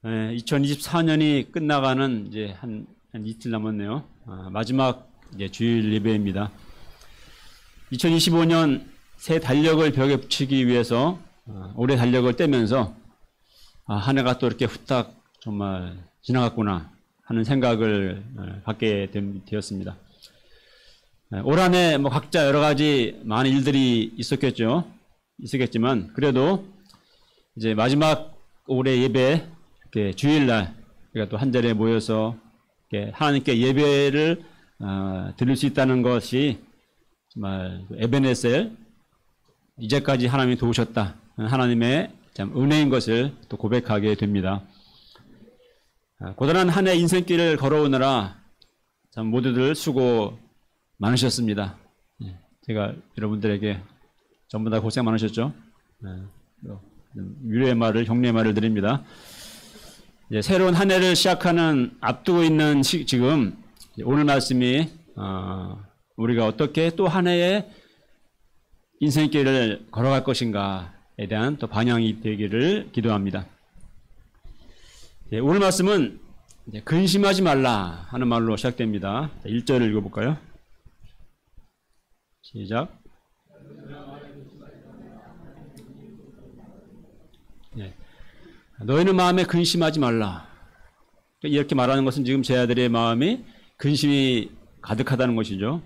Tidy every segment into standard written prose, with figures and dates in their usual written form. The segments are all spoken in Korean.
2024년이 끝나가는 이제 한 이틀 남았네요. 마지막 이제 주일 예배입니다. 2025년 새 달력을 벽에 붙이기 위해서 올해 달력을 떼면서 한 해가 또 이렇게 후딱 정말 지나갔구나 하는 생각을 갖게 되었습니다. 올 한 해 뭐 각자 여러 가지 많은 일들이 있었겠지만 그래도 이제 마지막 올해 예배 이렇게 주일날 우리가 또 한 자리에 모여서 이렇게 하나님께 예배를 드릴 수 있다는 것이 정말 에베네셀 이제까지 하나님이 도우셨다 하나님의 참 은혜인 것을 또 고백하게 됩니다. 고단한 한 해 인생길을 걸어오느라 참 모두들 수고 많으셨습니다. 제가 여러분들에게 전부 다 고생 많으셨죠? 위로의 말을, 격려의 말을 드립니다. 이제 새로운 한 해를 시작하는 앞두고 있는 지금 오늘 말씀이 우리가 어떻게 또 한 해의 인생길을 걸어갈 것인가에 대한 또 방향이 되기를 기도합니다. 오늘 말씀은 이제 근심하지 말라 하는 말로 시작됩니다. 1절을 읽어볼까요? 시작. 네. 너희는 마음에 근심하지 말라. 이렇게 말하는 것은 지금 제 아들의 마음이 근심이 가득하다는 것이죠.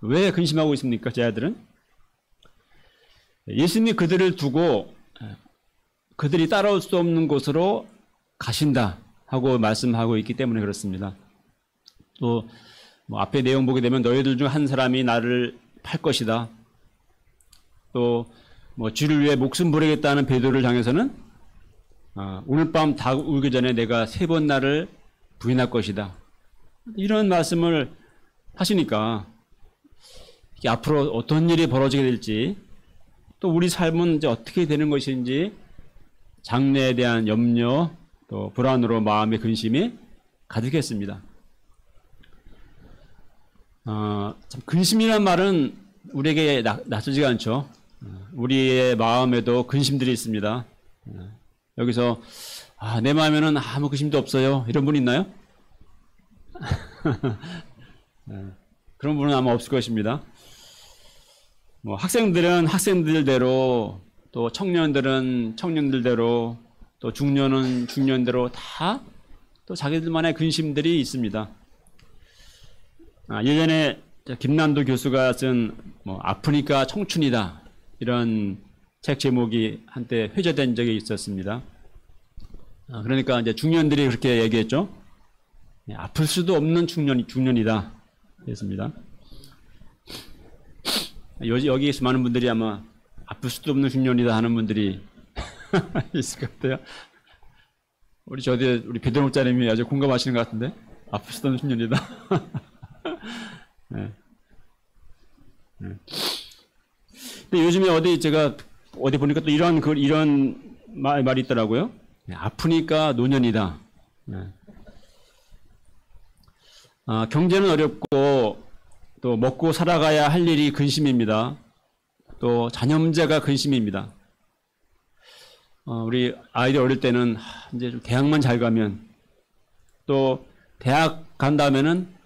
왜 근심하고 있습니까? 제 아들은? 예수님이 그들을 두고 그들이 따라올 수 없는 곳으로 가신다 하고 말씀하고 있기 때문에 그렇습니다. 또 뭐 앞에 내용 보게 되면 너희들 중 한 사람이 나를 팔 것이다. 또 뭐 주를 위해 목숨 버리겠다는 베드로를 향해서는 오늘 밤 다 울기 전에 내가 3번 나를 부인할 것이다. 이런 말씀을 하시니까 이게 앞으로 어떤 일이 벌어지게 될지 또 우리 삶은 이제 어떻게 되는 것인지 장래에 대한 염려 또 불안으로 마음의 근심이 가득했습니다. 참 근심이란 말은 우리에게 낯설지가 않죠. 우리의 마음에도 근심들이 있습니다. 여기서 내 마음에는 아무 근심도 없어요. 이런 분 있나요? 그런 분은 아마 없을 것입니다. 뭐 학생들은 학생들대로 또 청년들은 청년들대로 또 중년은 중년대로 다 또 자기들만의 근심들이 있습니다. 예전에 김난도 교수가 쓴 뭐 아프니까 청춘이다 이런 책 제목이 한때 회자된 적이 있었습니다. 그러니까 이제 중년들이 그렇게 얘기했죠. 아플 수도 없는 중년이다 그랬습니다. 여기에서 많은 분들이 아마 아플 수도 없는 중년이다 하는 분들이 있을 것 같아요. 우리 베드로 목사님이 아주 공감하시는 것 같은데 아플 수도 없는 중년이다. 네. 근데 요즘에 제가 어디 보니까 또 이런 말이 있더라고요. 아프니까 노년이다. 네. 경제는 어렵고 또 먹고 살아가야 할 일이 근심입니다. 또 자녀 문제가 근심입니다. 우리 아이들 어릴 때는 이제 좀 대학만 잘 가면 또 대학 간 다음에는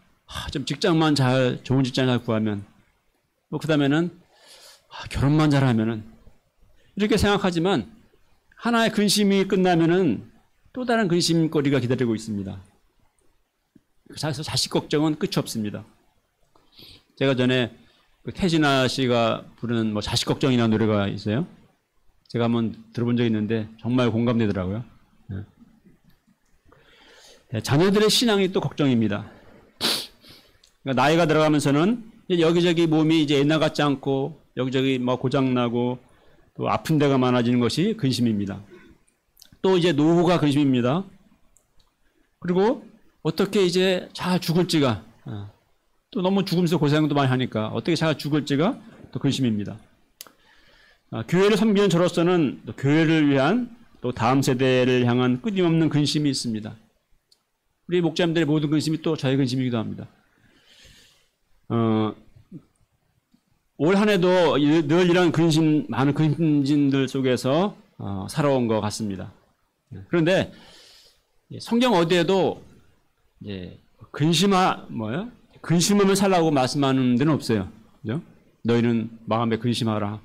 좀 직장만 좋은 직장 잘 구하면 또 그 다음에는 결혼만 잘하면은 이렇게 생각하지만 하나의 근심이 끝나면은 또 다른 근심거리가 기다리고 있습니다. 그래서 자식 걱정은 끝이 없습니다. 제가 전에 태진아 씨가 부르는 뭐 자식 걱정이라는 노래가 있어요. 제가 한번 들어본 적이 있는데 정말 공감되더라고요. 네, 자녀들의 신앙이 또 걱정입니다. 그러니까 나이가 들어가면서는 여기저기 몸이 이제 옛날 같지 않고 여기저기 뭐 고장나고 또 아픈 데가 많아지는 것이 근심입니다. 또 이제 노후가 근심입니다. 그리고 어떻게 이제 잘 죽을지가 또 너무 죽으면서 고생도 많이 하니까 어떻게 잘 죽을지가 또 근심입니다. 교회를 섬기는 저로서는 또 교회를 위한 또 다음 세대를 향한 끊임없는 근심이 있습니다. 우리 목자님들의 모든 근심이 또 저의 근심이기도 합니다. 올 한 해도 늘 이런 많은 근심들 속에서 살아온 것 같습니다. 그런데 성경 어디에도 이제 근심하면 살라고 말씀하는 데는 없어요. 그죠? 너희는 마음에 근심하라.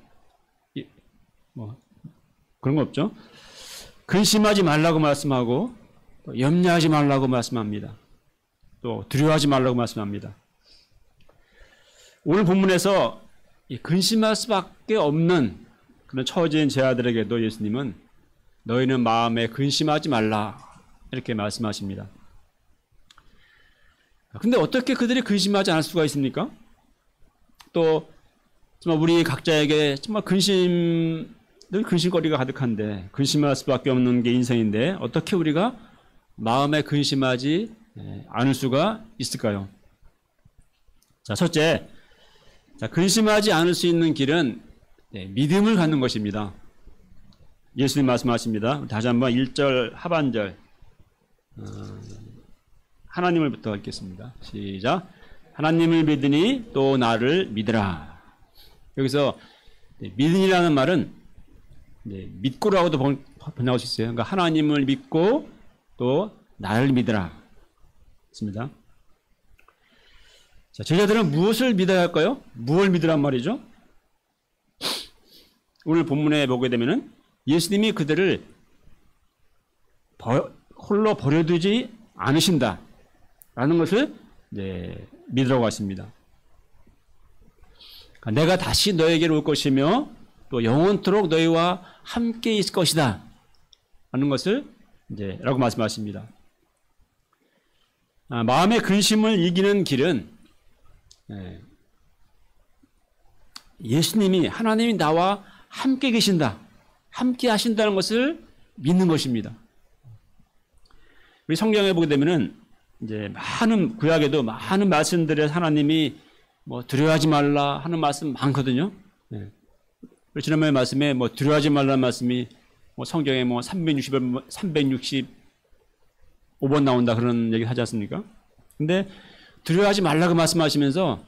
그런 거 없죠? 근심하지 말라고 말씀하고, 또 염려하지 말라고 말씀합니다. 또 두려워하지 말라고 말씀합니다. 오늘 본문에서 근심할 수밖에 없는 그런 처해진 제 아들에게도 예수님은 너희는 마음에 근심하지 말라 이렇게 말씀하십니다. 근데 어떻게 그들이 근심하지 않을 수가 있습니까? 또 정말 우리 각자에게 정말 늘 근심거리가 가득한데 근심할 수밖에 없는 게 인생인데 어떻게 우리가 마음에 근심하지 않을 수가 있을까요? 자, 첫째, 근심하지 않을 수 있는 길은 믿음을 갖는 것입니다. 예수님 말씀하십니다. 다시 한번 1절 하반절 하나님을부터 읽겠습니다. 시작. 하나님을 믿으니 또 나를 믿으라. 여기서 믿으니라는 말은 믿고라고도 번역할 수 있어요. 그러니까 하나님을 믿고 또 나를 믿으라. 있습니다. 자, 제자들은 무엇을 믿어야 할까요? 무엇을 믿으란 말이죠? 오늘 본문에 보게 되면은 예수님이 그들을 홀로 버려두지 않으신다. 라는 것을 믿으라고 하십니다. 그러니까 내가 다시 너에게로 올 것이며 또 영원토록 너희와 함께 있을 것이다. 라는 것을 라고 말씀하십니다. 마음의 근심을 이기는 길은 예수님이 하나님이 나와 함께 계신다. 함께 하신다는 것을 믿는 것입니다. 우리 성경에 보게 되면은 많은 구약에도 많은 말씀들에 하나님이 두려워하지 말라 하는 말씀 많거든요. 지난번에 말씀에 두려워하지 말라는 말씀이 성경에 365번 나온다 그런 얘기 하지 않습니까? 근데 두려워하지 말라고 말씀하시면서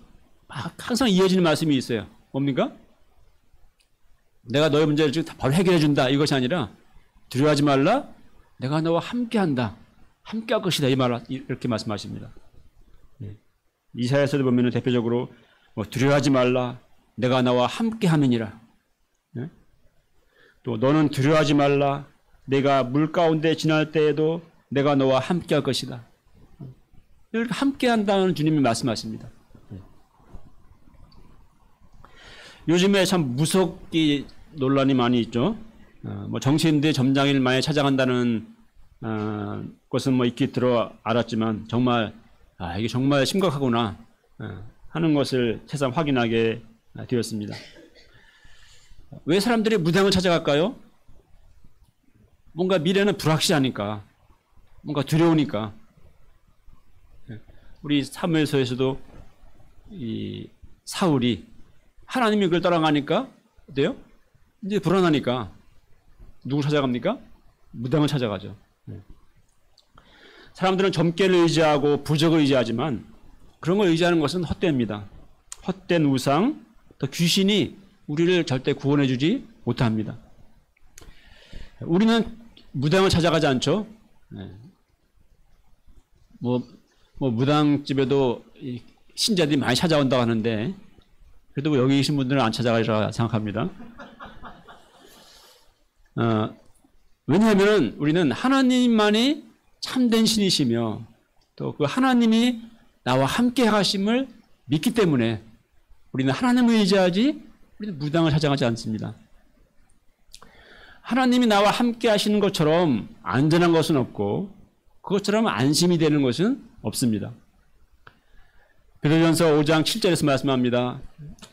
항상 이어지는 말씀이 있어요. 뭡니까? 내가 너의 문제를 지금 바로 해결해 준다 이것이 아니라 두려워하지 말라 내가 너와 함께한다. 함께할 것이다. 이렇게 말씀하십니다. 이사야서도 보면 대표적으로 두려워하지 말라 내가 나와 함께하느니라. 또 너는 두려워하지 말라 내가 물 가운데 지날 때에도 내가 너와 함께할 것이다. 이렇게 함께한다는 주님이 말씀하십니다. 요즘에 참 무섭게 논란이 많이 있죠. 정치인들이 점장일 많이 찾아간다는 것은 익히 들어 알았지만 정말 이게 정말 심각하구나 하는 것을 새삼 확인하게 되었습니다. 왜 사람들이 무당을 찾아갈까요? 뭔가 미래는 불확실하니까, 뭔가 두려우니까. 우리 사무엘서에서도 이 사울이 하나님이 그걸 따라가니까 어때요? 이제 불안하니까 누구 찾아갑니까? 무당을 찾아가죠. 사람들은 점괘를 의지하고 부적을 의지하지만 그런 걸 의지하는 것은 헛되입니다. 헛된 우상, 또 귀신이 우리를 절대 구원해 주지 못합니다. 우리는 무당을 찾아가지 않죠. 무당집에도 신자들이 많이 찾아온다고 하는데 그래도 여기 계신 분들은 안 찾아가리라 생각합니다. 왜냐하면 우리는 하나님만이 참된 신이시며 또 그 하나님이 나와 함께 하심을 믿기 때문에 우리는 하나님을 의지하지 우리는 무당을 찾아가지 않습니다. 하나님이 나와 함께 하시는 것처럼 안전한 것은 없고 그것처럼 안심이 되는 것은 없습니다. 베드로전서 5장 7절에서 말씀합니다.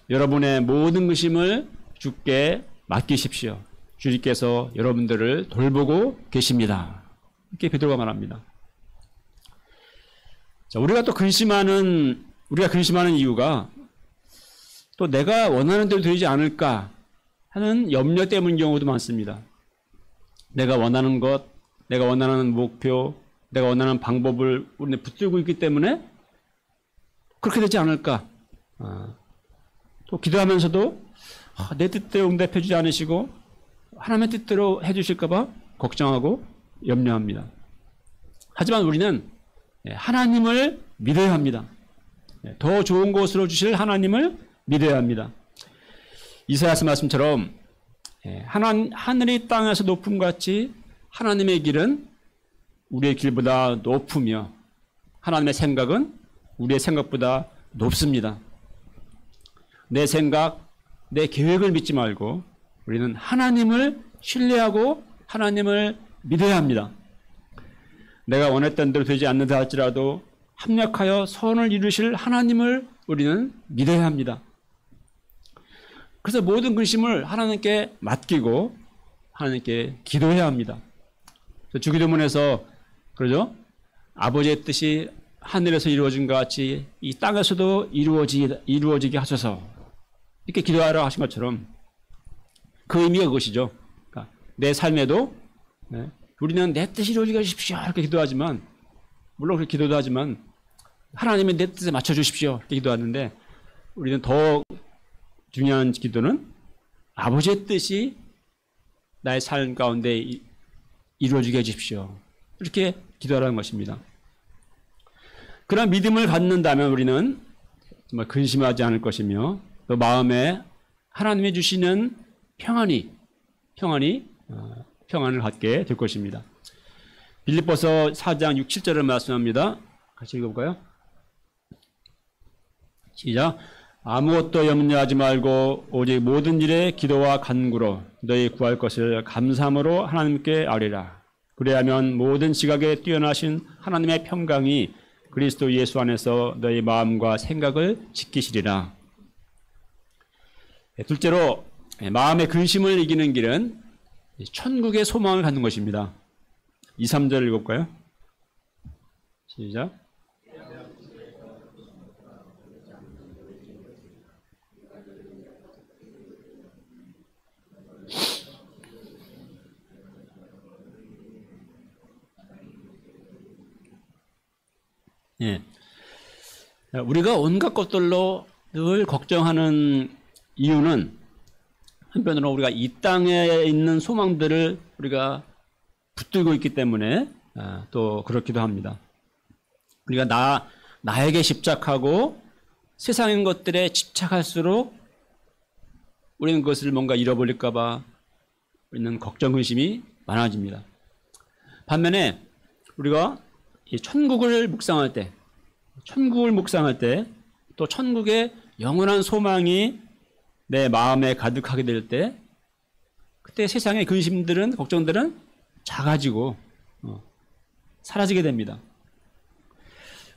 여러분의 모든 의심을 주께 맡기십시오. 주님께서 여러분들을 돌보고 계십니다. 이렇게 베드로가 말합니다. 자, 우리가 근심하는 이유가 또 내가 원하는 대로 되지 않을까 하는 염려 때문인 경우도 많습니다. 내가 원하는 것, 내가 원하는 목표, 내가 원하는 방법을 우리는 붙들고 있기 때문에 그렇게 되지 않을까. 또 기도하면서도 내 뜻대로 응답해 주지 않으시고 하나님의 뜻대로 해 주실까 봐 걱정하고 염려합니다. 하지만 우리는 하나님을 믿어야 합니다. 더 좋은 곳으로 주실 하나님을 믿어야 합니다. 이사야서 말씀처럼 하늘이 땅에서 높음같이 하나님의 길은 우리의 길보다 높으며 하나님의 생각은 우리의 생각보다 높습니다. 내 생각, 내 계획을 믿지 말고 우리는 하나님을 신뢰하고 하나님을 믿어야 합니다. 내가 원했던 대로 되지 않는다 할지라도 합력하여 선을 이루실 하나님을 우리는 믿어야 합니다. 그래서 모든 근심을 하나님께 맡기고 하나님께 기도해야 합니다. 주기도문에서 그러죠? 아버지의 뜻이 하늘에서 이루어진 것 같이 이 땅에서도 이루어지게 하소서, 이렇게 기도하라 하신 것처럼 그 의미가 그것이죠. 그러니까 내 삶에도 우리는 내 뜻이 이루어지게 하십시오 이렇게 기도하지만, 물론 그렇게 기도도 하지만 하나님의 내 뜻에 맞춰주십시오 이렇게 기도하는데, 우리는 더 중요한 기도는 아버지의 뜻이 나의 삶 가운데 이루어지게 해주십시오 이렇게 기도하라는 것입니다. 그런 믿음을 갖는다면 우리는 정말 근심하지 않을 것이며 또 마음에 하나님이 주시는 평안을 갖게 될 것입니다. 빌립보서 4장 6, 7절을 말씀합니다. 같이 읽어볼까요? 시작. 아무것도 염려하지 말고 오직 모든 일에 기도와 간구로 너희 구할 것을 감사함으로 하나님께 아뢰라. 그래야면 모든 지각에 뛰어나신 하나님의 평강이 그리스도 예수 안에서 너희 마음과 생각을 지키시리라. 둘째로 마음의 근심을 이기는 길은 천국의 소망을 갖는 것입니다. 2, 3절을 읽어볼까요? 시작. 예. 우리가 온갖 것들로 늘 걱정하는 이유는 한편으로 우리가 이 땅에 있는 소망들을 우리가 붙들고 있기 때문에 또 그렇기도 합니다. 우리가 나에게 집착하고 세상의 것들에 집착할수록 우리는 그것을 뭔가 잃어버릴까봐 우리는 걱정, 근심이 많아집니다. 반면에 우리가 이 천국을 묵상할 때 또 천국의 영원한 소망이 내 마음에 가득하게 될 때, 그때 세상의 근심들은, 걱정들은 작아지고 사라지게 됩니다.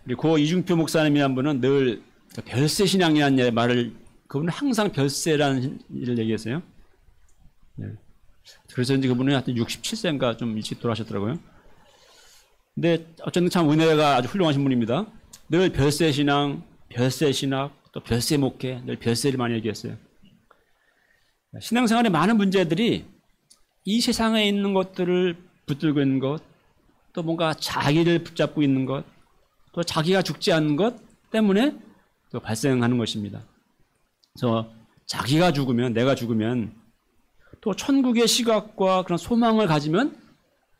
우리 고 이중표 목사님이라는 분은 늘 별세신앙이라는 말을, 그분은 항상 별세라는 일을 얘기했어요. 그래서 이제 그분은 하여튼 67세인가 좀 일찍 돌아가셨더라고요. 근데 어쨌든 참 은혜가 아주 훌륭하신 분입니다. 늘 별세신앙, 별세신학, 또 별세 목회, 늘 별세를 많이 얘기했어요. 신앙생활의 많은 문제들이 이 세상에 있는 것들을 붙들고 있는 것, 또 뭔가 자기를 붙잡고 있는 것, 또 자기가 죽지 않는 것 때문에 또 발생하는 것입니다. 그래서 자기가 죽으면, 내가 죽으면 또 천국의 시각과 그런 소망을 가지면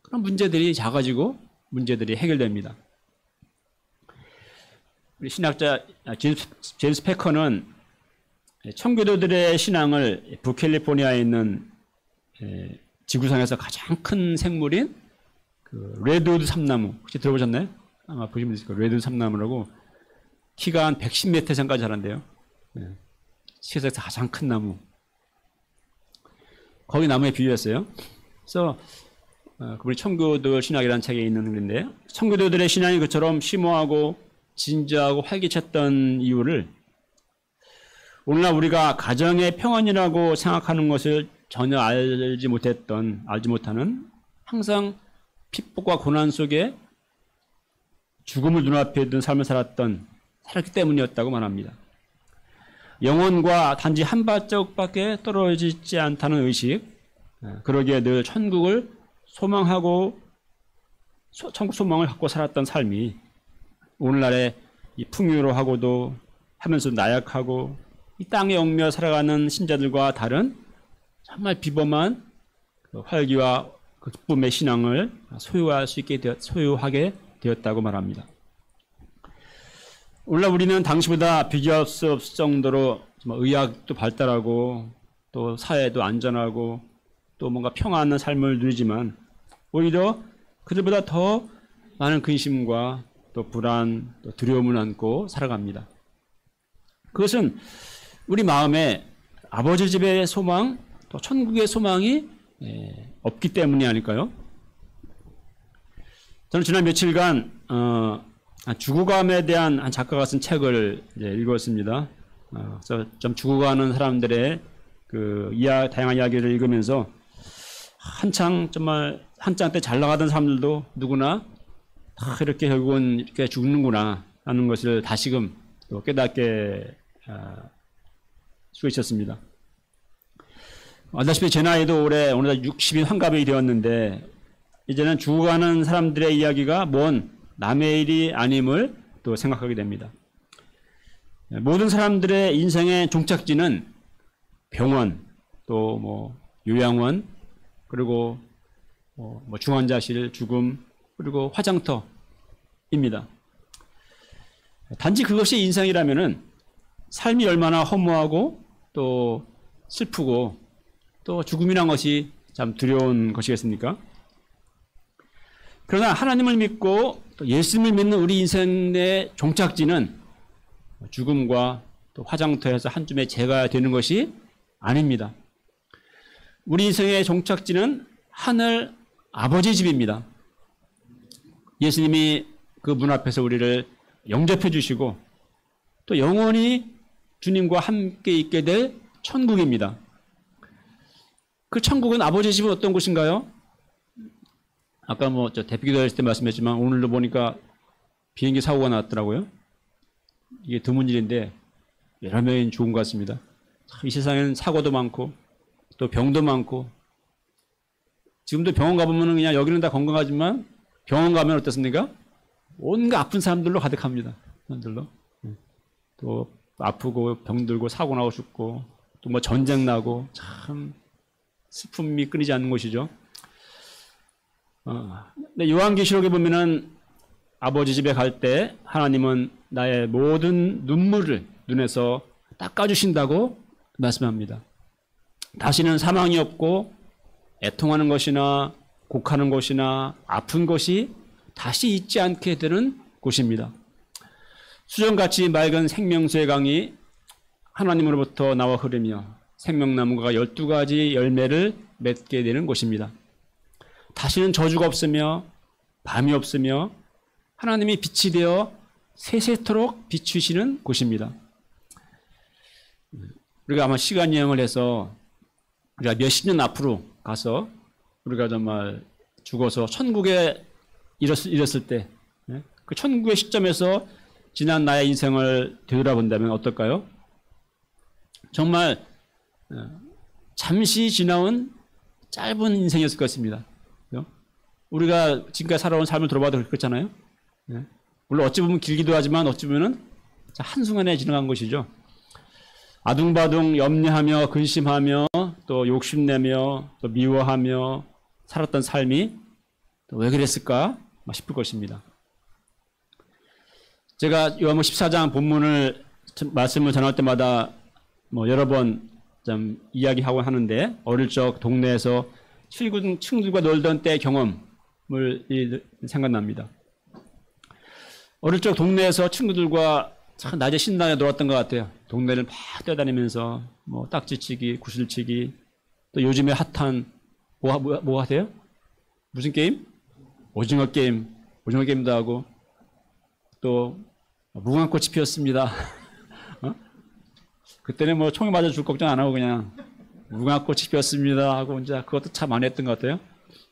그런 문제들이 작아지고 문제들이 해결됩니다. 우리 신학자 제임스 패커는 청교도들의 신앙을 북캘리포니아에 있는 지구상에서 가장 큰 생물인 그 레드우드 삼나무, 혹시 들어보셨나요? 아마 보시면 있을 거예요. 레드우드 삼나무라고 키가 한 110m 이상까지 자란대요. 세계에서 가장 큰 나무. 거기 나무에 비유했어요. 그래서 그분이 청교도 신학이라는 책에 있는 글인데, 청교도들의 신앙이 그처럼 심오하고 진지하고 활기찼던 이유를 오늘날 우리가 가정의 평안이라고 생각하는 것을 전혀 알지 못하는, 항상 핍박과 고난 속에 죽음을 눈앞에 둔 삶을 살았기 때문이었다고 말합니다. 영혼과 단지 한 발자국밖에 떨어지지 않다는 의식, 그러기에 늘 천국을 소망하고 천국 소망을 갖고 살았던 삶이 오늘날의 이 풍요로하고도 하면서 나약하고 이 땅에 얽매여 살아가는 신자들과 다른 정말 비범한 그 활기와 그 기쁨의 신앙을 소유하게 되었다고 말합니다. 오늘날 우리는 당시보다 비교할 수 없을 정도로 의학도 발달하고 또 사회도 안전하고 또 뭔가 평안한 삶을 누리지만 오히려 그들보다 더 많은 근심과 또 불안, 또 두려움을 안고 살아갑니다. 그것은 우리 마음에 아버지 집의 소망, 또 천국의 소망이 없기 때문이 아닐까요? 저는 지난 며칠간 죽어감에 대한 한 작가가 쓴 책을 읽었습니다. 그래서 좀 죽어가는 사람들의 그 다양한 이야기를 읽으면서 정말 한창 때 잘 나가던 사람들도 누구나 다 이렇게 결국은 이렇게 죽는구나 하는 것을 다시금 또 깨닫게 수 있었습니다. 알다시피 제 나이도 올해 어느덧 60인 환갑이 되었는데 이제는 죽어가는 사람들의 이야기가 뭔 남의 일이 아님을 또 생각하게 됩니다. 모든 사람들의 인생의 종착지는 병원, 또 뭐 요양원, 그리고 뭐 중환자실, 죽음, 그리고 화장터입니다. 단지 그것이 인생이라면은 삶이 얼마나 허무하고 또 슬프고 또 죽음이란 것이 참 두려운 것이겠습니까? 그러나 하나님을 믿고 또 예수님을 믿는 우리 인생의 종착지는 죽음과 또 화장터에서 한 줌의 재가 되는 것이 아닙니다. 우리 인생의 종착지는 하늘 아버지 집입니다. 예수님이 그 문 앞에서 우리를 영접해 주시고 또 영원히 주님과 함께 있게 될 천국입니다. 그 천국은 아버지 집은 어떤 곳인가요? 아까 저 대표기도 했을 때 말씀했지만 오늘도 보니까 비행기 사고가 났더라고요. 이게 드문 일인데 여러 명이 좋은 것 같습니다. 이 세상에는 사고도 많고 또 병도 많고 지금도 병원 가보면 그냥 여기는 다 건강하지만 병원 가면 어떻습니까? 온갖 아픈 사람들로 가득합니다. 사람들로. 또 아프고 병들고 사고 나고 죽고 또 뭐 전쟁 나고 참 슬픔이 끊이지 않는 곳이죠. 근데 요한계시록에 보면은 아버지 집에 갈 때 하나님은 나의 모든 눈물을 눈에서 닦아주신다고 말씀합니다. 다시는 사망이 없고 애통하는 것이나 곡하는 것이나 아픈 것이 다시 있지 않게 되는 곳입니다. 수정같이 맑은 생명수의 강이 하나님으로부터 나와 흐르며 생명나무가 12가지 열매를 맺게 되는 곳입니다. 다시는 저주가 없으며 밤이 없으며 하나님이 빛이 되어 세세토록 비추시는 곳입니다. 우리가 아마 시간 여행을 해서 우리가 몇십 년 앞으로 가서 우리가 정말 죽어서 천국에 이뤘을 때 그 천국의 시점에서 지난 나의 인생을 되돌아본다면 어떨까요? 정말 잠시 지나온 짧은 인생이었을 것입니다. 우리가 지금까지 살아온 삶을 돌아봐도 그렇잖아요. 물론 어찌 보면 길기도 하지만 어찌 보면 한순간에 지나간 것이죠. 아둥바둥 염려하며 근심하며 또 욕심내며 또 미워하며 살았던 삶이 또 왜 그랬을까 싶을 것입니다. 제가 요한복음 14장 본문을 말씀을 전할 때마다 뭐 여러 번 좀 이야기하고 하는데 어릴 적 동네에서 친구들과 놀던 때 경험을 생각납니다. 어릴 적 동네에서 친구들과 참 낮에 신나게 놀았던 것 같아요. 동네를 막 뛰어다니면서 뭐 딱지치기, 구슬치기, 또 요즘에 핫한 뭐 하세요? 무슨 게임? 오징어 게임도 하고 또 무궁화꽃이 피었습니다. 그때는 뭐 총에 맞아 줄 걱정 안 하고 그냥 무궁화꽃이 피었습니다 하고 이제 그것도 참 많이 했던 것 같아요.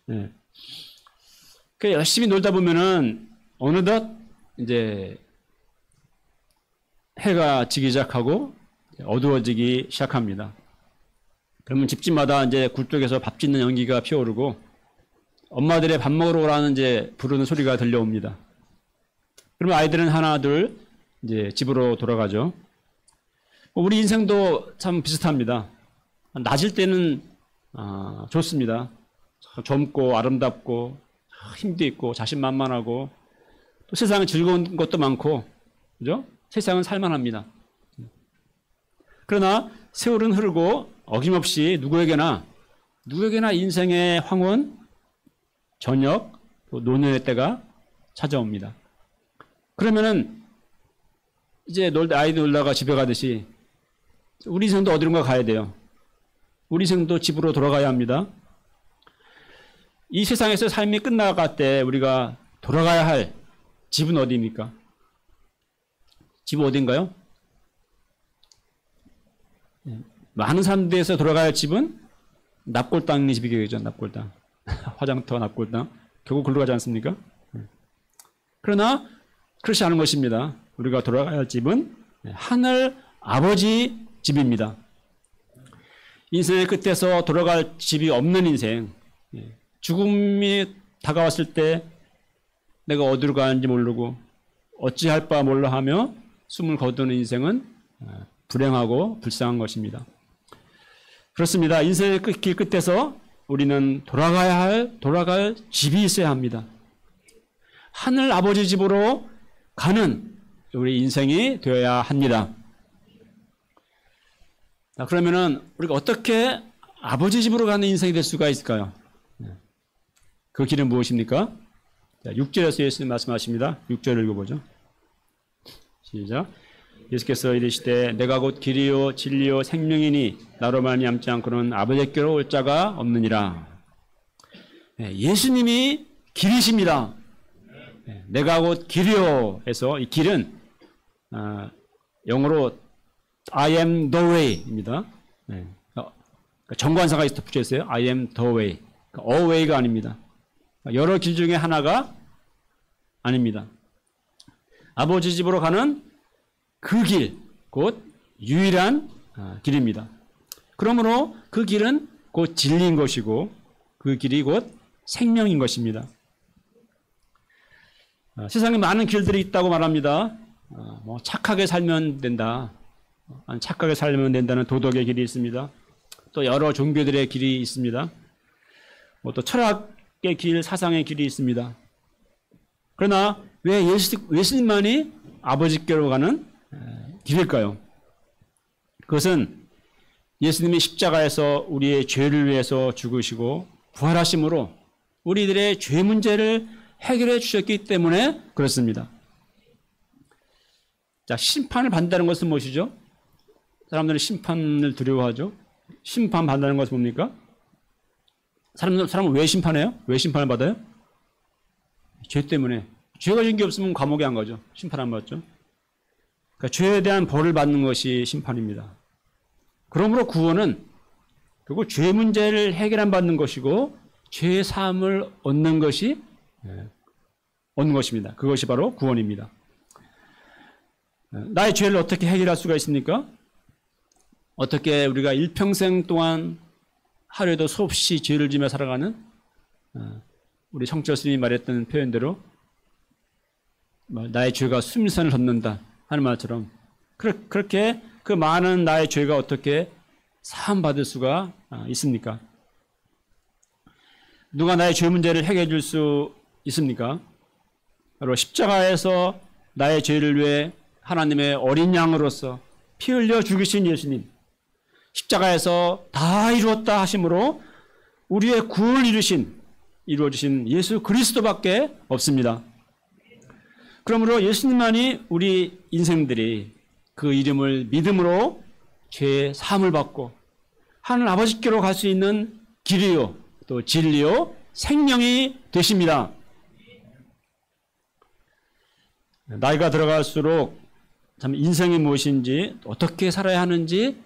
네. 그 열심히 놀다 보면은 어느덧 이제 해가 지기 시작하고 어두워지기 시작합니다. 그러면 집집마다 이제 굴뚝에서 밥 짓는 연기가 피어오르고 엄마들의 밥 먹으러 오라는 이제 부르는 소리가 들려옵니다. 그러면 아이들은 하나 둘 이제 집으로 돌아가죠. 우리 인생도 참 비슷합니다. 낮일 때는 좋습니다. 젊고 아름답고 힘도 있고 자신만만하고 또 세상에 즐거운 것도 많고, 그죠? 세상은 살만합니다. 그러나 세월은 흐르고 어김없이 누구에게나 인생의 황혼, 저녁, 또 노년의 때가 찾아옵니다. 그러면은 이제 아이들 놀다가 집에 가듯이 우리 인생도 어디론가 가야 돼요. 우리 인생도 집으로 돌아가야 합니다. 이 세상에서 삶이 끝나갈 때 우리가 돌아가야 할 집은 어디입니까? 집은 어딘가요? 많은 사람들에서 돌아가야 할 집은 납골당이 집이 되겠죠. 납골당. 화장터 납골당. 결국 글로 가지 않습니까? 그러나 그렇지 않은 것입니다. 우리가 돌아가야 할 집은 하늘 아버지 집입니다. 인생의 끝에서 돌아갈 집이 없는 인생, 죽음이 다가왔을 때 내가 어디로 가는지 모르고 어찌할 바 몰라 하며 숨을 거두는 인생은 불행하고 불쌍한 것입니다. 그렇습니다. 인생의 길 끝에서 우리는 돌아갈 집이 있어야 합니다. 하늘 아버지 집으로 가는 우리 인생이 되어야 합니다. 자, 그러면은 우리가 어떻게 아버지 집으로 가는 인생이 될 수가 있을까요? 그 길은 무엇입니까? 자, 6절에서 예수님 말씀하십니다. 6절 읽어보죠. 시작. 예수께서 이르시되 내가 곧 길이요 진리요 생명이니 나로 말미암지 않고는 아버지께로 올 자가 없느니라. 예수님이 길이십니다. 내가 곧 길이요 해서 이 길은 영어로 I am the way입니다. 정관사가 있어 붙여 있어요. I am the way. a way가 아닙니다. 여러 길 중에 하나가 아닙니다. 아버지 집으로 가는 그 길, 곧 유일한 길입니다. 그러므로 그 길은 곧 진리인 것이고 그 길이 곧 생명인 것입니다. 세상에 많은 길들이 있다고 말합니다. 뭐 착하게 살면 된다. 착하게 살면 된다는 도덕의 길이 있습니다. 또 여러 종교들의 길이 있습니다. 뭐 또 철학의 길, 사상의 길이 있습니다. 그러나 왜 예수님만이 아버지께로 가는 길일까요? 그것은 예수님이 십자가에서 우리의 죄를 위해서 죽으시고 부활하심으로 우리들의 죄 문제를 해결해 주셨기 때문에 그렇습니다. 자, 심판을 받는다는 것은 무엇이죠? 사람들은 심판을 두려워하죠. 심판 받는다는 것은 뭡니까? 사람은 왜 심판해요? 왜 심판을 받아요? 죄 때문에. 죄가 진 게 없으면 감옥에 안 가죠. 심판 안 받죠. 그러니까 죄에 대한 벌을 받는 것이 심판입니다. 그러므로 구원은 결국 죄 문제를 해결 안 받는 것이고 죄의 사함을 얻는 것입니다. 그것이 바로 구원입니다. 나의 죄를 어떻게 해결할 수가 있습니까? 어떻게 우리가 일평생 동안 하루에도 수없이 죄를 지며 살아가는 우리 성철 스님이 말했던 표현대로 나의 죄가 수미선을 걷는다 하는 말처럼 그렇게 그 많은 나의 죄가 어떻게 사함받을 수가 있습니까? 누가 나의 죄 문제를 해결해 줄 수 있습니까? 바로 십자가에서 나의 죄를 위해 하나님의 어린 양으로서 피 흘려 죽으신 예수님, 십자가에서 다 이루었다 하심으로 우리의 구원을 이루어주신 예수 그리스도밖에 없습니다. 그러므로 예수님만이 우리 인생들이 그 이름을 믿음으로 죄의 사함을 받고 하늘 아버지께로 갈 수 있는 길이요 또 진리요 생명이 되십니다. 나이가 들어갈수록 참 인생이 무엇인지 어떻게 살아야 하는지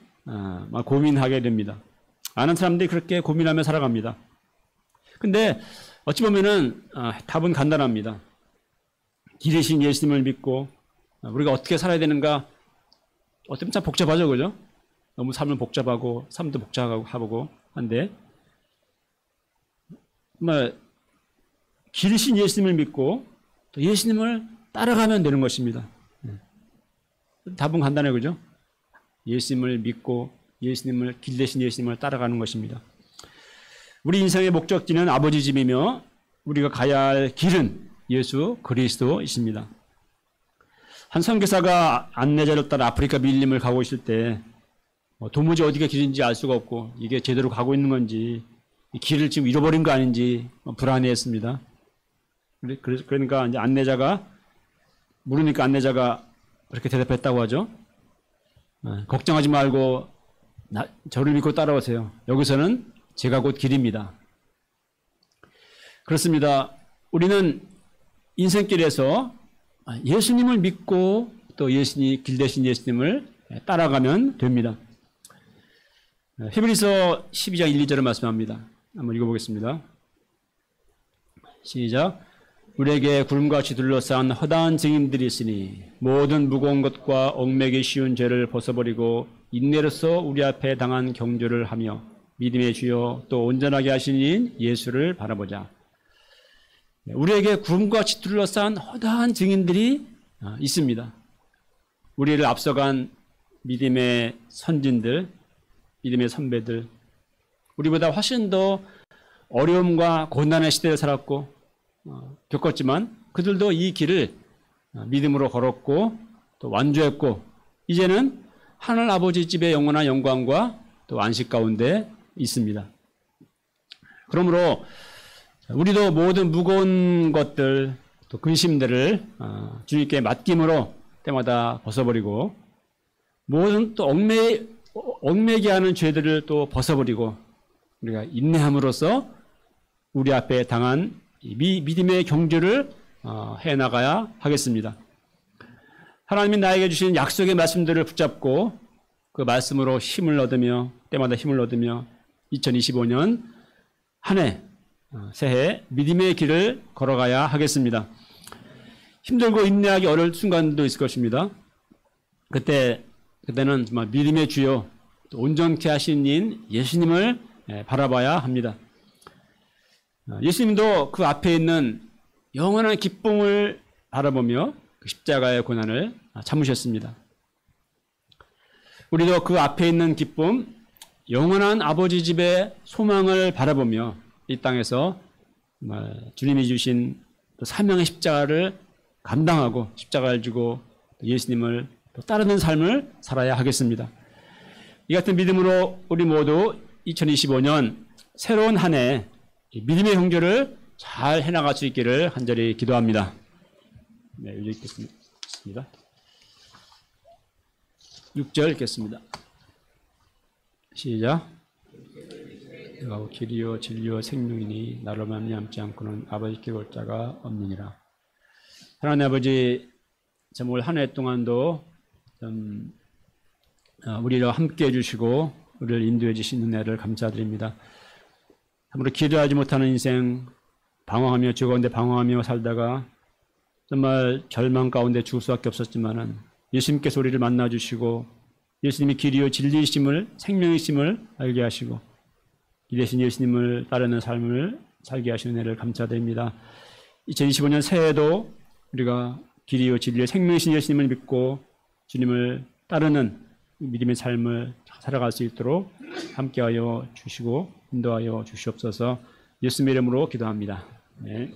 고민하게 됩니다. 많은 사람들이 그렇게 고민하며 살아갑니다. 근데 어찌 보면은 답은 간단합니다. 길이신 예수님을 믿고 우리가 어떻게 살아야 되는가 어쩌면 참 복잡하죠, 그죠? 너무 삶은 복잡하고 삶도 복잡하고 한데 정말 길이신 예수님을 믿고 또 예수님을 따라가면 되는 것입니다. 답은 간단해요, 그죠? 예수님을 믿고 예수님을 길 대신 예수님을 따라가는 것입니다. 우리 인생의 목적지는 아버지 집이며 우리가 가야 할 길은 예수 그리스도이십니다. 한 선교사가 안내자를 따라 아프리카 밀림을 가고 있을 때 도무지 어디가 길인지 알 수가 없고 이게 제대로 가고 있는 건지 이 길을 지금 잃어버린 거 아닌지 불안해했습니다. 그러니까 이제 안내자가 물으니까 안내자가 그렇게 대답했다고 하죠. 걱정하지 말고 저를 믿고 따라오세요. 여기서는 제가 곧 길입니다. 그렇습니다. 우리는 인생길에서 예수님을 믿고 또 예수님, 길 대신 예수님을 따라가면 됩니다. 히브리서 12장 1, 2절을 말씀합니다. 한번 읽어보겠습니다. 시작. 우리에게 구름같이 둘러싼 허다한 증인들이 있으니 모든 무거운 것과 얽매기 쉬운 죄를 벗어버리고 인내로서 우리 앞에 당한 경주를 하며 믿음의 주여 또 온전하게 하신 이인 예수를 바라보자. 우리에게 구름같이 둘러싼 허다한 증인들이 있습니다. 우리를 앞서간 믿음의 선진들, 믿음의 선배들, 우리보다 훨씬 더 어려움과 고난의 시대를 살았고 겪었지만 그들도 이 길을 믿음으로 걸었고 또 완주했고 이제는 하늘 아버지 집의 영원한 영광과 또 안식 가운데 있습니다. 그러므로 우리도 모든 무거운 것들 또 근심들을 주님께 맡김으로 때마다 벗어버리고 모든 또 얽매게 하는 죄들을 또 벗어버리고 우리가 인내함으로써 우리 앞에 당한 믿음의 경주를 해나가야 하겠습니다. 하나님이 나에게 주신 약속의 말씀들을 붙잡고 그 말씀으로 힘을 얻으며 때마다 힘을 얻으며 2025년 한 해 새해 믿음의 길을 걸어가야 하겠습니다. 힘들고 인내하기 어려울 순간도 있을 것입니다. 그때는 정말 믿음의 주요 또 온전케 하신 인 예수님을 바라봐야 합니다. 예수님도 그 앞에 있는 영원한 기쁨을 바라보며 그 십자가의 고난을 참으셨습니다. 우리도 그 앞에 있는 기쁨, 영원한 아버지 집의 소망을 바라보며 이 땅에서 주님이 주신 사명의 십자가를 감당하고 십자가를 지고 예수님을 따르는 삶을 살아야 하겠습니다. 이 같은 믿음으로 우리 모두 2025년 새로운 한 해 믿음의 형제를 잘 해나갈 수 있기를 간절히 기도합니다. 네, 읽겠습니다. 6절 읽겠습니다. 시작. 내가 길이요 진리요 생명이니 나로 말미암지 않고는 아버지께 올 자가 없느니라. 하나님 아버지, 올 한 해 동안도 우리와 함께 해주시고 우리를 인도해 주신 은혜를 감사드립니다. 아무리 기도하지 못하는 인생, 방황하며 죄 가운데 방황하며 살다가 정말 절망 가운데 죽을 수밖에 없었지만은 예수님께서 우리를 만나주시고 예수님이 길이요 진리이심을 생명이심을 알게 하시고 이 대신 예수님을 따르는 삶을 살게 하시는 은혜를 감사드립니다. 2025년 새해에도 우리가 길이요 진리요 생명이신 예수님을 믿고 주님을 따르는 믿음의 삶을 살아갈 수 있도록 함께하여 주시고 인도하여 주시옵소서. 예수님의 이름으로 기도합니다. 네.